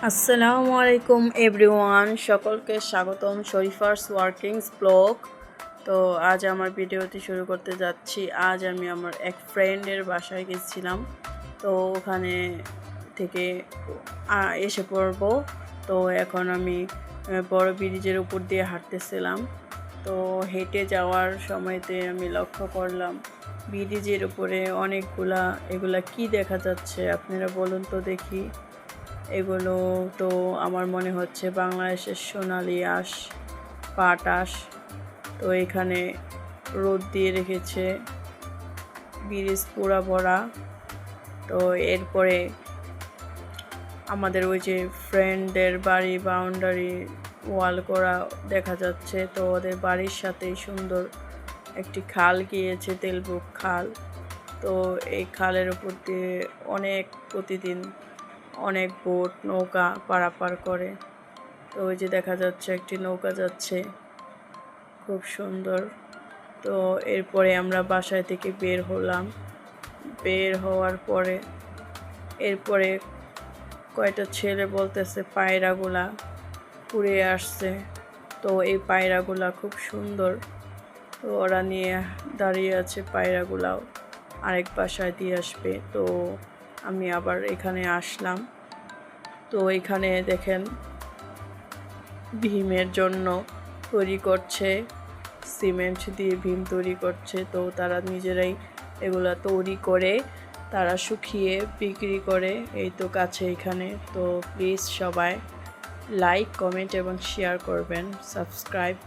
আসসালামু আলাইকুম এভরিওয়ান, সকলকে স্বাগতম শরীফার্স ওয়ার্কিংস ব্লগ। তো আজ আমার ভিডিওটি শুরু করতে যাচ্ছি। আজ আমি আমার এক ফ্রেন্ডের বাসায় গেছিলাম, তো ওখানে থেকে এসে পড়ব। তো এখন আমি বড় ব্রিজের উপর দিয়ে হাঁটতেছিলাম। তো হেঁটে যাওয়ার সময়তে আমি লক্ষ্য করলাম ব্রিজের উপরে এগুলা কি দেখা যাচ্ছে আপনারা বলুন তো দেখি। এগুলো তো আমার মনে হচ্ছে বাংলাদেশের সোনালি আঁশ, পাট আঁশ। তো এখানে রোদ দিয়ে রেখেছে, ব্রিজ পুরা ভরা। তো এরপরে আমাদের ওই যে ফ্রেন্ডদের বাড়ি বাউন্ডারি ওয়াল করা দেখা যাচ্ছে। তো ওদের বাড়ির সাথেই সুন্দর একটি খাল গিয়েছে, তেলবুক খাল। তো এই খালের উপর দিয়ে প্রতিদিন অনেক বোট নৌকা পারাপার করে। তো ওই যে দেখা যাচ্ছে একটি নৌকা যাচ্ছে, খুব সুন্দর। তো এরপরে আমরা বাসায় থেকে বের হলাম। বের হওয়ার পরে এরপরে কয়টা ছেলে বলতেছে পায়রাগুলা উড়ে আসছে। তো এই পায়রাগুলা খুব সুন্দর। তো ওরা নিয়ে দাঁড়িয়ে আছে, পায়রাগুলাও আরেক বাসায় দিয়ে আসবে। তো আমি আবার এখানে আসলাম। তো এখানে দেখেন ভীমের জন্য তৈরি করছে, সিমেন্ট দিয়ে ভীম তৈরি করছে। তো তারা নিজেরাই এগুলা তৈরি করে তারা শুকিয়ে বিক্রি করে। এই তো কাছে এখানে। তো প্লিজ সবাই লাইক, কমেন্ট এবং শেয়ার করবেন, সাবস্ক্রাইব